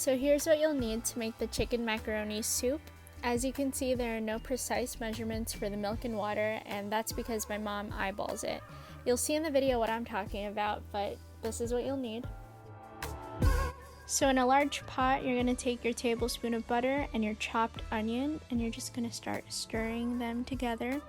So here's what you'll need to make the chicken macaroni soup. As you can see, there are no precise measurements for the milk and water, and that's because my mom eyeballs it. You'll see in the video what I'm talking about, but this is what you'll need. So in a large pot, you're going to take your tablespoon of butter and your chopped onion, and you're just going to start stirring them together.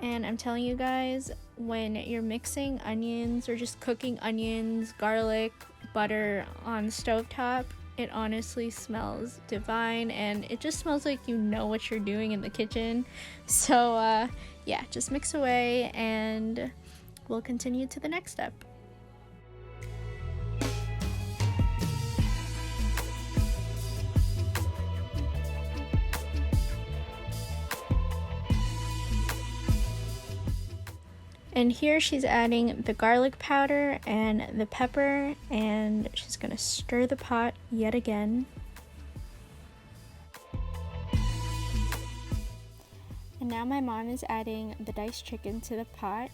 And I'm telling you guys, when you're mixing onions or just cooking onions, garlic, butter on the stovetop, it honestly smells divine, and it just smells like you know what you're doing in the kitchen. So yeah, just mix away and we'll continue to the next step. And here she's adding the garlic powder and the pepper, and she's gonna stir the pot yet again. And now my mom is adding the diced chicken to the pot,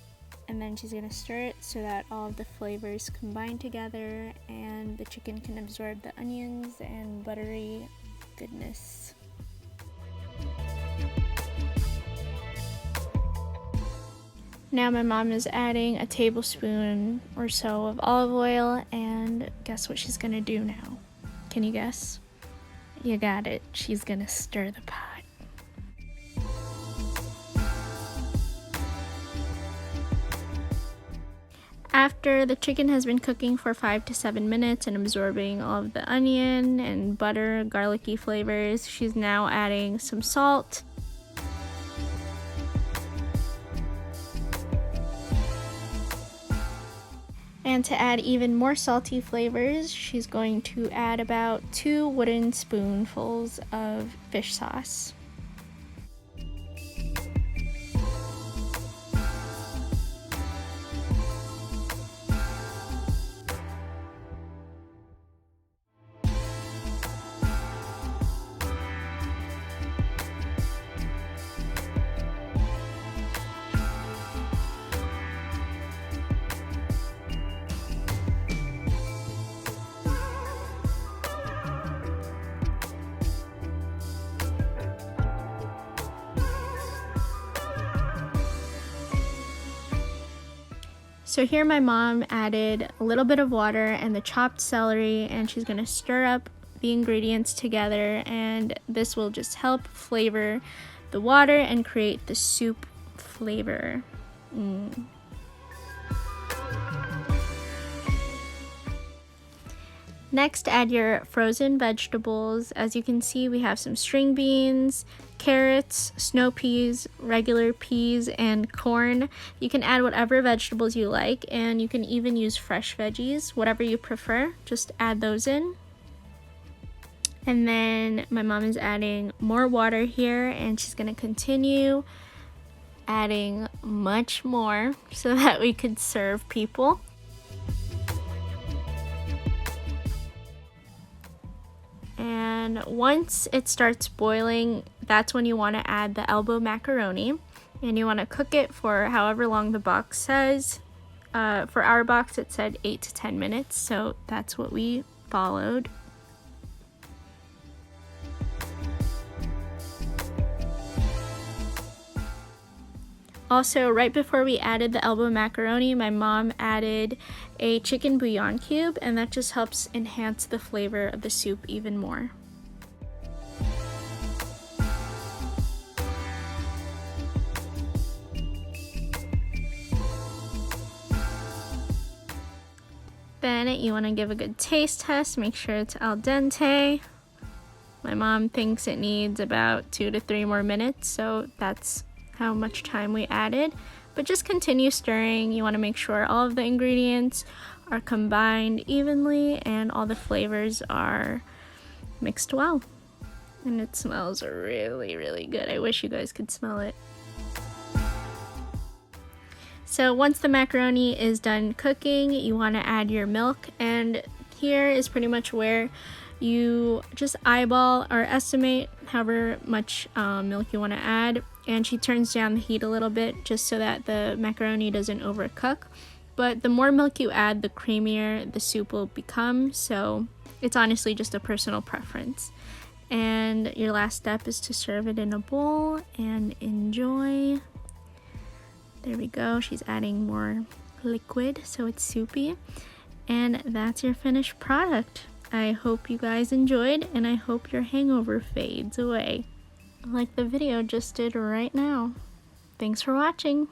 and then she's gonna stir it so that all of the flavors combine together and the chicken can absorb the onions and buttery goodness. Now my mom is adding a tablespoon or so of olive oil, and guess what she's gonna do now? Can you guess? You got it. She's gonna stir the pot. After the chicken has been cooking for 5 to 7 minutes and absorbing all of the onion and butter, garlicky flavors, she's now adding some salt. And to add even more salty flavors, she's going to add about 2 wooden spoonfuls of fish sauce. So here my mom added a little bit of water and the chopped celery, and she's gonna stir up the ingredients together, and this will just help flavor the water and create the soup flavor. Next, add your frozen vegetables. As you can see, we have some string beans, carrots, snow peas, regular peas, and corn. You can add whatever vegetables you like, and you can even use fresh veggies, whatever you prefer. Just add those in. And then my mom is adding more water here, and she's gonna continue adding much more so that we could serve people. And once it starts boiling, that's when you want to add the elbow macaroni, and you want to cook it for however long the box says. For our box it said 8 to 10 minutes, so that's what we followed. Also, right before we added the elbow macaroni, my mom added a chicken bouillon cube, and that just helps enhance the flavor of the soup even more. Then you want to give a good taste test, make sure it's al dente. My mom thinks it needs about 2 to 3 more minutes, so that's how much time we added. But just continue stirring. You want to make sure all of the ingredients are combined evenly and all the flavors are mixed well. And it smells really, really good. I wish you guys could smell it. So once the macaroni is done cooking, you want to add your milk, and here is pretty much where you just eyeball or estimate however much milk you want to add, and she turns down the heat a little bit just so that the macaroni doesn't overcook. But the more milk you add, the creamier the soup will become, so It's honestly just a personal preference. And your last step is to serve it in a bowl and enjoy. There we go. She's adding more liquid so it's soupy. And that's your finished product. I hope you guys enjoyed, and I hope your hangover fades away, like the video just did right now. Thanks for watching.